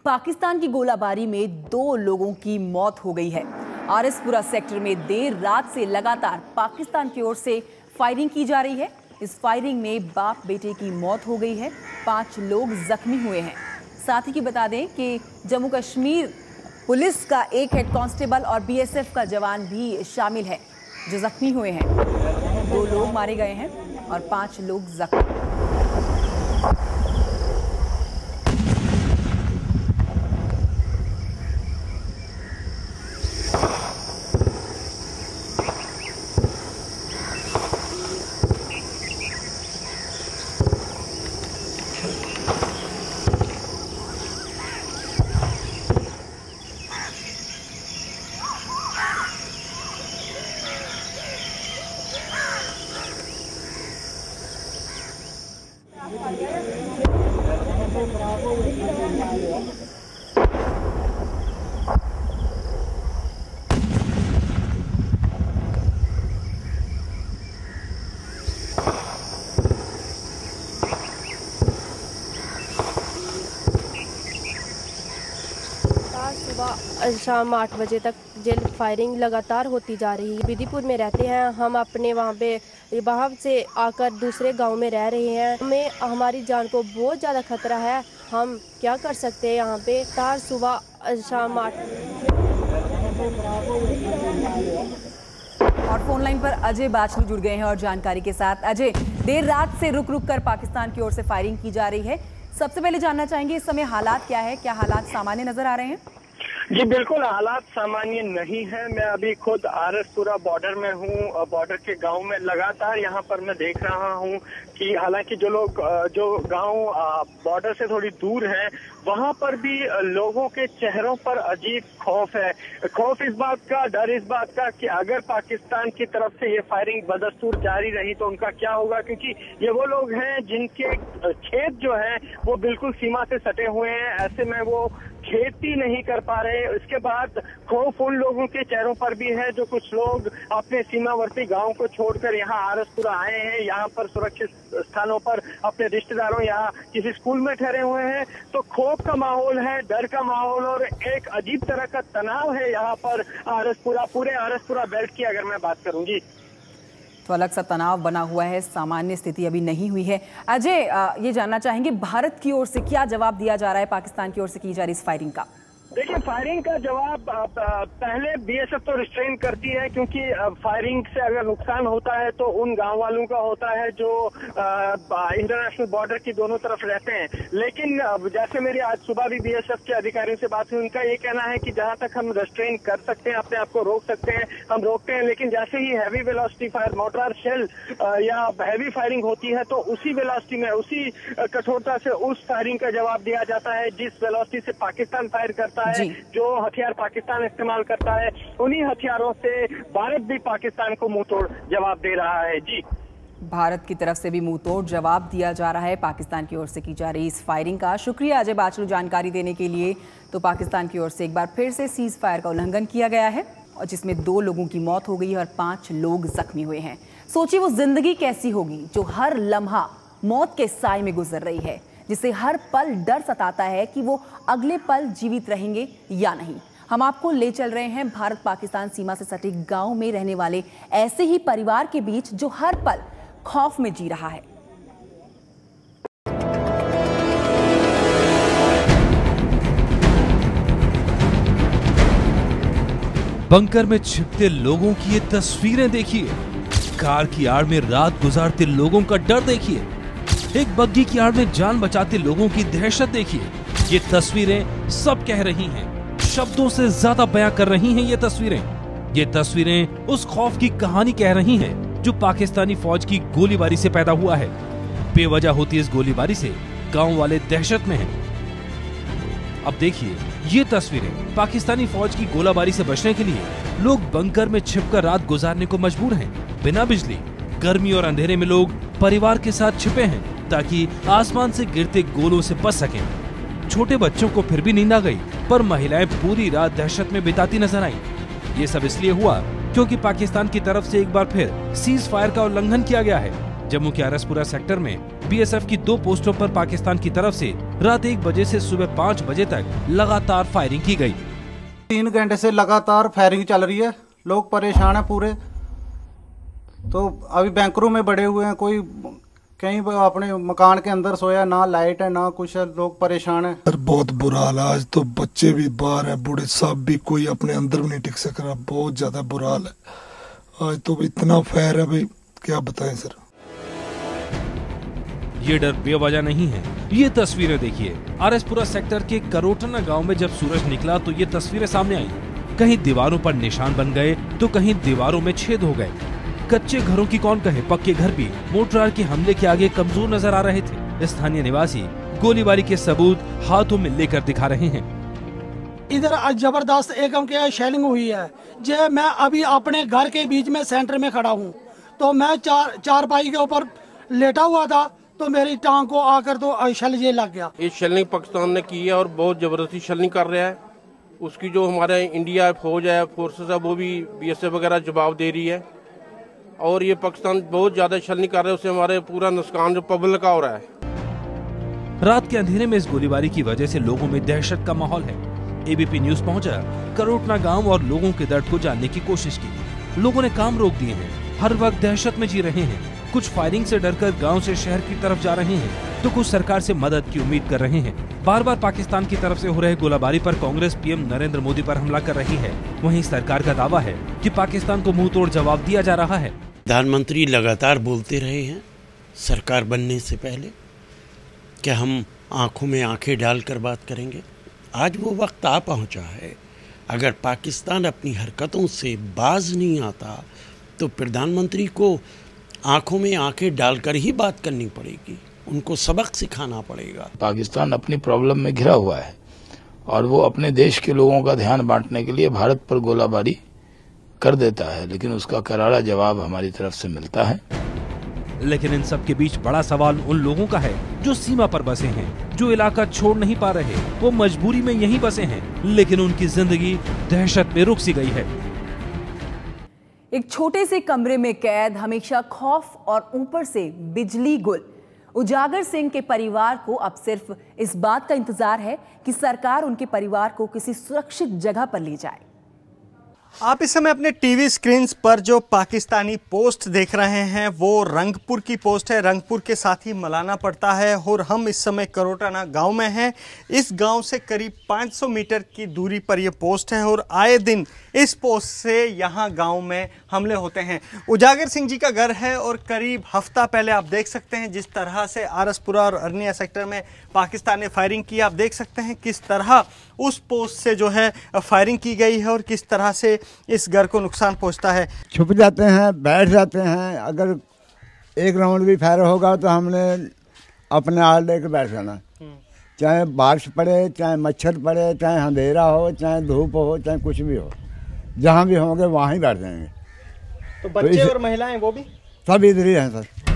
पाकिस्तान की गोलाबारी में 2 लोगों की मौत हो गई है। आरएसपुरा सेक्टर में देर रात से लगातार पाकिस्तान की ओर से फायरिंग की जा रही है। इस फायरिंग में बाप बेटे की मौत हो गई है, 5 लोग जख्मी हुए हैं। साथ ही बता दें कि जम्मू कश्मीर पुलिस का एक हेड कांस्टेबल और बीएसएफ का जवान भी शामिल है जो जख्मी हुए हैं। 2 लोग मारे गए हैं और 5 लोग जख्मी। सुबह शाम 8 बजे तक जेल फायरिंग लगातार होती जा रही है। विधिपुर में रहते हैं हम, अपने वहाँ से आकर दूसरे गांव में रह रहे हैं। हमें हमारी जान को बहुत ज़्यादा खतरा है। हम क्या कर सकते हैं यहाँ पे? तार सुबह शाम 8। और फोन लाइन पर अजय बाचलू जुड़ गए हैं और जानकारी के साथ। अजय, देर रात से रुक रुक कर पाकिस्तान की ओर से फायरिंग की जा रही है। सबसे पहले जानना चाहेंगे इस समय हालात क्या है, क्या हालात सामान्य नजर आ रहे हैं? जी बिल्कुल, हालात सामान्य नहीं है। मैं अभी खुद आरएसपुरा बॉर्डर में हूँ। बॉर्डर के गांव में लगातार यहाँ पर मैं देख रहा हूँ कि हालांकि जो गांव बॉर्डर से थोड़ी दूर है, वहाँ पर भी लोगों के चेहरों पर अजीब खौफ है। खौफ इस बात का, डर इस बात का कि अगर पाकिस्तान की तरफ से ये फायरिंग बदस्तूर जारी रही तो उनका क्या होगा, क्योंकि ये वो लोग हैं जिनके खेत जो है वो बिल्कुल सीमा से सटे हुए हैं। ऐसे में वो खेती नहीं कर पा रहे। इसके बाद खौफ उन लोगों के चेहरों पर भी है जो कुछ लोग अपने सीमावर्ती गांव को छोड़कर यहाँ आरएसपुरा आए हैं, यहाँ पर सुरक्षित स्थानों पर अपने रिश्तेदारों या किसी स्कूल में ठहरे हुए हैं। तो खौफ का माहौल है, डर का माहौल और एक अजीब तरह का तनाव है यहाँ पर आरएसपुरा, पूरे आरएसपुरा बेल्ट की अगर मैं बात करूंगी तो अलग सा तनाव बना हुआ है, सामान्य स्थिति अभी नहीं हुई है। अजय, ये जानना चाहेंगे भारत की ओर से क्या जवाब दिया जा रहा है पाकिस्तान की ओर से की जा रही इस फायरिंग का? देखिए, फायरिंग का जवाब पहले बीएसएफ तो रिस्ट्रेन करती है, क्योंकि फायरिंग से अगर नुकसान होता है तो उन गांव वालों का होता है जो इंटरनेशनल बॉर्डर की दोनों तरफ रहते हैं। लेकिन जैसे मेरी आज सुबह भी बीएसएफ के अधिकारियों से बात हुई, उनका ये कहना है कि जहां तक हम रिस्ट्रेन कर सकते हैं, अपने आप को रोक सकते हैं, हम रोकते हैं। लेकिन जैसे ही heavy velocity fire, mortar shell या हैवी फायरिंग होती है तो उसी वेलोसिटी में, उसी कठोरता से उस फायरिंग का जवाब दिया जाता है जिस वेलोसिटी से पाकिस्तान फायर करता है। जो हथियार पाकिस्तान इस्तेमाल करता है, उन्हीं हथियारों से भारत भी पाकिस्तान को मुंह तोड़ जवाब दे रहा है। जी, भारत की तरफ से भी मुंह तोड़ जवाब दिया जा रहा है पाकिस्तान की ओर से की जा रही इस फायरिंग का। शुक्रिया अजय बाचलू जानकारी देने के लिए। तो पाकिस्तान की ओर से एक बार फिर से सीज फायर का उल्लंघन किया गया है और जिसमें 2 लोगों की मौत हो गई है और 5 लोग जख्मी हुए हैं। सोचिए वो जिंदगी कैसी होगी जो हर लम्हा मौत के साए में गुजर रही है, जिसे हर पल डर सताता है कि वो अगले पल जीवित रहेंगे या नहीं। हम आपको ले चल रहे हैं भारत पाकिस्तान सीमा से सटे गांव में रहने वाले ऐसे ही परिवार के बीच जो हर पल खौफ में जी रहा है। बंकर में छिपते लोगों की ये तस्वीरें देखिए। कार की आड़ में रात गुजारते लोगों का डर देखिए। एक बग्गी की आड़ में जान बचाते लोगों की दहशत देखिए। ये तस्वीरें सब कह रही हैं, शब्दों से ज्यादा बयां कर रही हैं ये तस्वीरें। ये तस्वीरें उस खौफ की कहानी कह रही हैं जो पाकिस्तानी फौज की गोलीबारी से पैदा हुआ है। बेवजह होती इस गोलीबारी से गांव वाले दहशत में हैं। अब देखिए ये तस्वीरें। पाकिस्तानी फौज की गोलाबारी से बचने के लिए लोग बंकर में छिपकर रात गुजारने को मजबूर हैं। बिना बिजली, गर्मी और अंधेरे में लोग परिवार के साथ छिपे हैं ताकि आसमान से गिरते गोलों से बच सकें। छोटे बच्चों को फिर भी नींद आ गई, पर महिलाएं पूरी रात दहशत में बिताती नजर आईं। ये सब इसलिए हुआ क्योंकि पाकिस्तान की तरफ से एक बार फिर सीज फायर का उल्लंघन किया गया है। जम्मू के आरएसपुरा सेक्टर में बीएसएफ की 2 पोस्टों पर पाकिस्तान की तरफ से रात 1 बजे से सुबह 5 बजे तक लगातार फायरिंग की गई। 3 घंटे से लगातार फायरिंग चल रही है, लोग परेशान हैं पूरे। तो अभी बैंकरों में बड़े हुए हैं, कोई कहीं अपने मकान के अंदर सोया, ना लाइट है ना कुछ है, लोग परेशान है। बहुत बुरा हाल है। आज तो बच्चे भी बाहर है, बूढ़े साहब भी, कोई अपने अंदर भी नहीं टिक सक रहा। बहुत ज्यादा बुरा हाल है। आज तो इतना फायर है भाई, क्या बताएं सर। ये डर बेवजह नहीं है। ये तस्वीरें देखिए, आरएसपुरा सेक्टर के करोटना गांव में जब सूरज निकला तो ये तस्वीरें सामने आई। कहीं दीवारों पर निशान बन गए तो कहीं दीवारों में छेद हो गए। कच्चे घरों की कौन कहे, पक्के घर भी मोर्टार के हमले के आगे कमजोर नजर आ रहे थे। स्थानीय निवासी गोलीबारी के सबूत हाथों में लेकर दिखा रहे हैं। इधर आज जबरदस्त एकम के शेलिंग हुई है। जे मैं अभी अपने घर के बीच में सेंटर में खड़ा हूँ, तो मैं चारपाई के ऊपर लेटा हुआ था, तो मेरी टांग को आकर तो शल ये लग गया। ये शेलिंग पाकिस्तान ने की है और बहुत जबरदस्ती शेलिंग कर रहा है। उसकी जो हमारे इंडिया फौज है, फोर्सेस है, वो भी BSF वगैरह जवाब दे रही है। और ये पाकिस्तान बहुत ज्यादा शेलिंग कर रहा है, उससे हमारे पूरा नुकसान जो पब्लिक का हो रहा है। रात के अंधेरे में इस गोलीबारी की वजह से लोगों में दहशत का माहौल है। ABP न्यूज पहुंचा करोटना गांव और लोगों के दर्द को जानने की कोशिश की। लोगों ने काम रोक दिए हैं, हर वक्त दहशत में जी रहे हैं। कुछ फायरिंग से डरकर गांव से शहर की तरफ जा रहे हैं, तो कुछ सरकार से मदद की उम्मीद कर रहे हैं। बार बार पाकिस्तान की तरफ से हो रहे गोलाबारी पर कांग्रेस PM नरेंद्र मोदी पर हमला कर रही है। वहीं सरकार का दावा है कि पाकिस्तान को मुंह तोड़ जवाब दिया जा रहा है। प्रधानमंत्री लगातार बोलते रहे हैं सरकार बनने से पहले कि हम आंखों में आंखें डालकर बात करेंगे। आज वो वक्त आ पहुंचा है। अगर पाकिस्तान अपनी हरकतों से बाज नहीं आता तो प्रधानमंत्री को आंखों में आंखें डालकर ही बात करनी पड़ेगी, उनको सबक सिखाना पड़ेगा। पाकिस्तान अपनी प्रॉब्लम में घिरा हुआ है और वो अपने देश के लोगों का ध्यान बांटने के लिए भारत पर गोलाबारी कर देता है, लेकिन उसका करारा जवाब हमारी तरफ से मिलता है। लेकिन इन सब के बीच बड़ा सवाल उन लोगों का है जो सीमा पर बसे हैं, जो इलाका छोड़ नहीं पा रहे। वो मजबूरी में यहीं बसे हैं, लेकिन उनकी जिंदगी दहशत में रुक सी गई है। एक छोटे से कमरे में कैद, हमेशा खौफ और ऊपर से बिजली गुल। उजागर सिंह के परिवार को अब सिर्फ इस बात का इंतजार है कि सरकार उनके परिवार को किसी सुरक्षित जगह पर ले जाए। आप इस समय अपने टीवी स्क्रीन पर जो पाकिस्तानी पोस्ट देख रहे हैं वो रंगपुर की पोस्ट है। रंगपुर के साथ ही मलाना पड़ता है और हम इस समय करोटना गांव में हैं। इस गांव से करीब 500 मीटर की दूरी पर यह पोस्ट है और आए दिन इस पोस्ट से यहां गांव में हमले होते हैं। उजागर सिंह जी का घर है और करीब हफ्ता पहले आप देख सकते हैं जिस तरह से आरएसपुरा और अरनिया सेक्टर में पाकिस्तान ने फायरिंग की। आप देख सकते हैं किस तरह उस पोस्ट से जो है फायरिंग की गई है और किस तरह से इस घर को नुकसान पहुंचता है। छुप जाते हैं, बैठ जाते हैं। अगर एक राउंड भी फायर होगा तो हमने अपने आल लेकर बैठ जाना, चाहे बारिश पड़े, चाहे मच्छर पड़े, चाहे अंधेरा हो, चाहे धूप हो, चाहे कुछ भी हो, जहां भी होंगे वहां ही बैठ जाएंगे। तो बच्चे और महिलाएं वो भी सब इधर ही हैं सर।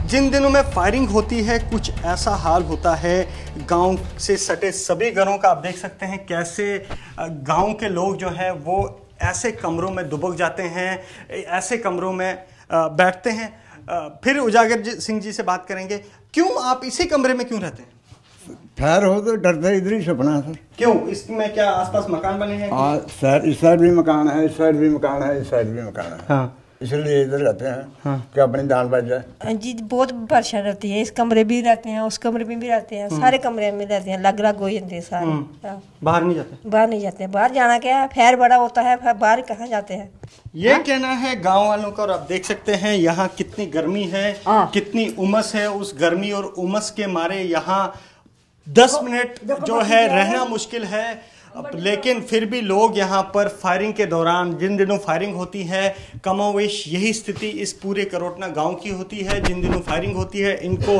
जिन दिनों में फायरिंग होती है कुछ ऐसा हाल होता है गांव से सटे सभी घरों का। आप देख सकते हैं कैसे गांव के लोग जो है वो ऐसे कमरों में दुबक जाते हैं, ऐसे कमरों में बैठते हैं। फिर उजागर सिंह जी से बात करेंगे, क्यों आप इसी कमरे में क्यों रहते हैं? फायर हो तो डरते इधर ही छुपना सर। क्यों, इसमें क्या आसपास मकान बने हैं? सर इस साइड भी मकान है, इस साइड भी मकान है, इस साइड भी मकान है। हाँ। इसलिए इधर रहते हैं कि अपनी जान बच जाए। जी बहुत परेशान रहती है। इस कमरे भी रहते हैं, उस कमरे में भी रहते हैं, सारे कमरे में रहते हैं, लग हो जाते हैं सारे। बाहर नहीं जाते? बाहर नहीं जाते। बाहर जाना क्या है, फैर बड़ा होता है, बाहर कहाँ जाते हैं। ये कहना है गांव वालों का। और आप देख सकते हैं यहाँ कितनी गर्मी है, कितनी उमस है। उस गर्मी और उमस के मारे यहाँ 10 मिनट जो है रहना मुश्किल है। लेकिन फिर भी लोग यहाँ पर फायरिंग के दौरान, जिन दिनों फायरिंग होती है, कमोवेश यही स्थिति इस पूरे करोटना गांव की होती है। जिन दिनों फायरिंग होती है इनको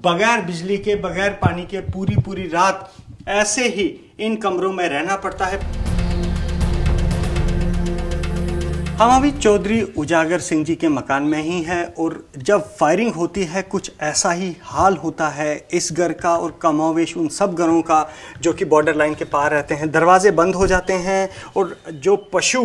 बगैर बिजली के, बगैर पानी के पूरी रात ऐसे ही इन कमरों में रहना पड़ता है। हम अभी चौधरी उजागर सिंह जी के मकान में ही हैं और जब फायरिंग होती है कुछ ऐसा ही हाल होता है इस घर का और कमोवेश उन सब घरों का जो कि बॉर्डर लाइन के पार रहते हैं। दरवाजे बंद हो जाते हैं और जो पशु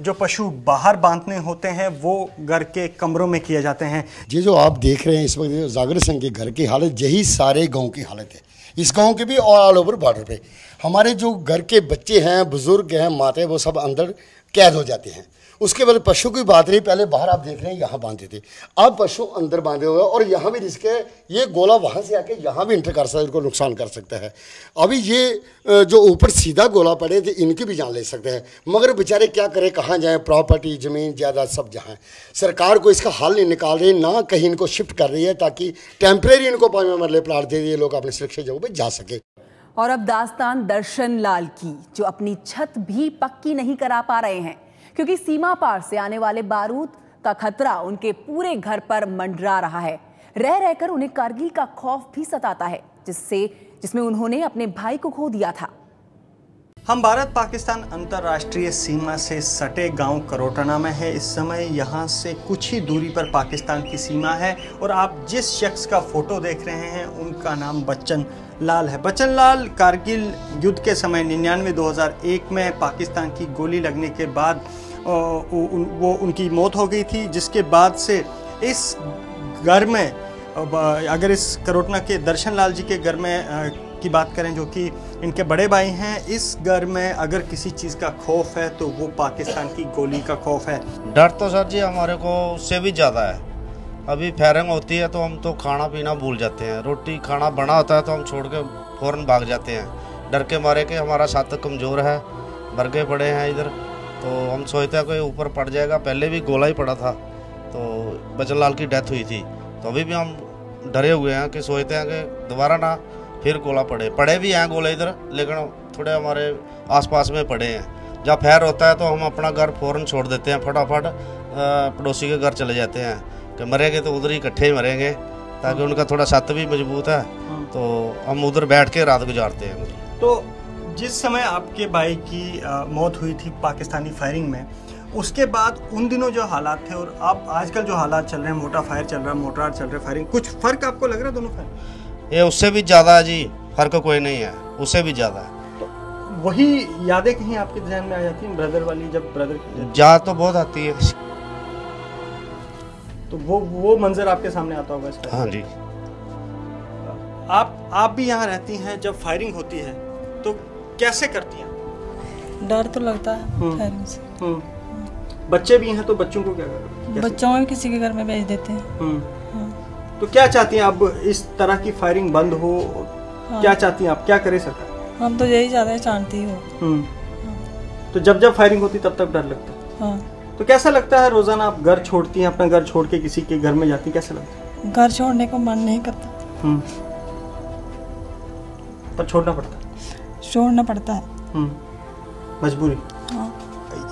जो पशु बाहर बांधने होते हैं वो घर के कमरों में किए जाते हैं। ये जो आप देख रहे हैं इस वक्त जागर सिंह के घर की हालत, यही सारे गांव की हालत है। इस गांव के भी ऑल ओवर बॉर्डर पे हमारे जो घर के बच्चे हैं, बुजुर्ग हैं, माते, वो सब अंदर कैद हो जाते हैं। उसके बाद पशु की बात रही, पहले बाहर आप देख रहे हैं यहाँ बांधते थे, अब पशु अंदर बांधे हुए और यहाँ भी रिस्क है, ये गोला वहाँ से आके यहाँ भी इंटर कर सकता है, इनको नुकसान कर सकता है। अभी ये जो ऊपर सीधा गोला पड़े थे इनकी भी जान ले सकते हैं, मगर बेचारे क्या करें, कहाँ जाएँ, प्रॉपर्टी, ज़मीन, जायदाद सब जहाँ। सरकार को इसका हल नहीं निकाल रही, ना कहीं इनको शिफ्ट कर रही है ताकि टेम्परेरी इनको 5 मरले प्लाट दे दिए, लोग अपने सुरक्षित जगह पर जा सके। और अब दास्तान दर्शन लाल की, जो अपनी छत भी पक्की नहीं करा पा रहे हैं क्योंकि सीमा पार से आने वाले बारूद का खतरा उनके पूरे घर पर मंडरा रहा है। रह रहकर उन्हें कारगिल का खौफ भी सताता है, जिसमें उन्होंने अपने भाई को खो दिया था। हम भारत पाकिस्तान अंतर्राष्ट्रीय सीमा से सटे गांव करोटना में है। इस समय यहां से कुछ ही दूरी पर पाकिस्तान की सीमा है और आप जिस शख्स का फोटो देख रहे हैं उनका नाम बच्चन लाल है। बच्चन लाल कारगिल युद्ध के समय 99-2001 में पाकिस्तान की गोली लगने के बाद उनकी मौत हो गई थी, जिसके बाद से इस घर में, अगर इस करोटना के दर्शन लाल जी के घर में की बात करें जो कि इनके बड़े भाई हैं, इस घर में अगर किसी चीज़ का खौफ है तो वो पाकिस्तान की गोली का खौफ है। डर तो सर जी हमारे को उससे भी ज़्यादा है। अभी फायरिंग होती है तो हम तो खाना पीना भूल जाते हैं, रोटी खाना बना होता है तो हम छोड़ के फ़ौरन भाग जाते हैं, डर के मारे के हमारा साथ कमज़ोर है, बरगे पड़े हैं इधर, तो हम सोचते हैं कोई ऊपर पड़ जाएगा। पहले भी गोला ही पड़ा था तो बच्चन लाल की डेथ हुई थी, तो अभी भी हम डरे हुए हैं कि सोचते हैं कि दोबारा ना फिर गोला पड़े भी हैं गोले इधर, लेकिन थोड़े हमारे आसपास में पड़े हैं। जब फायर होता है तो हम अपना घर फ़ौरन छोड़ देते हैं, फटाफट पड़ोसी के घर चले जाते हैं कि मरेंगे तो उधर ही इकट्ठे ही मरेंगे, ताकि उनका थोड़ा छत भी मजबूत है, तो हम उधर बैठ के रात गुजारते हैं। तो जिस समय आपके भाई की मौत हुई थी पाकिस्तानी फायरिंग में, उसके बाद उन दिनों जो हालात थे और अब आजकल जो हालात चल रहे हैं, मोटा फायर चल रहा है, मोटार चल रहा है, फायरिंग, कुछ फ़र्क आपको लग रहा है दोनों फायर? ये उससे भी ज़्यादा है जी, फ़र्क कोई नहीं है, उससे भी ज़्यादा है। तो वही यादें कहीं आपके ध्यान में आ जाती हैं ब्रदर वाली, जब ब्रदर याद तो बहुत आती है, तो वो मंजर आपके सामने आता होगा इसका? हाँ जी। आप भी यहाँ रहती हैं, जब फायरिंग होती है तो कैसे करती हैं? डर तो लगता है फायरिंग से। बच्चे भी हैं तो बच्चों को क्या करें? बच्चों को किसी के घर में भेज देते हैं। तो क्या चाहती हैं अब, इस तरह की फायरिंग बंद हो? हाँ। क्या चाहती हैं आप, क्या करे सरकार? हम तो यही ज़्यादा चाहती हो। तो जब फायरिंग होती तब तक डर लगता है? हाँ। तो कैसा लगता है रोजाना आप घर छोड़ती हैं, अपना घर छोड़ के किसी के घर में जाती, कैसा लगता है? घर छोड़ने को मन नहीं करता, पर छोड़ना पड़ता है, मजबूरी। हाँ।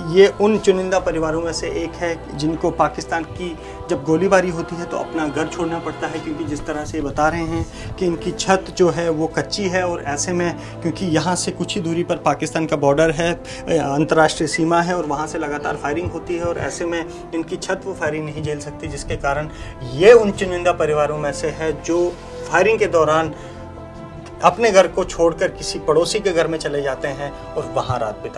ये उन चुनिंदा परिवारों में से एक है जिनको पाकिस्तान की जब गोलीबारी होती है तो अपना घर छोड़ना पड़ता है, क्योंकि जिस तरह से बता रहे हैं कि इनकी छत जो है वो कच्ची है, और ऐसे में क्योंकि यहाँ से कुछ ही दूरी पर पाकिस्तान का बॉर्डर है, अंतर्राष्ट्रीय सीमा है, और वहाँ से लगातार फायरिंग होती है, और ऐसे में इनकी छत वो फायरिंग नहीं झेल सकती, जिसके कारण ये उन चुनिंदा परिवारों में से है जो फायरिंग के दौरान अपने घर को छोड़कर किसी पड़ोसी के घर में चले जाते हैं और वहाँ रात बिताते हैं।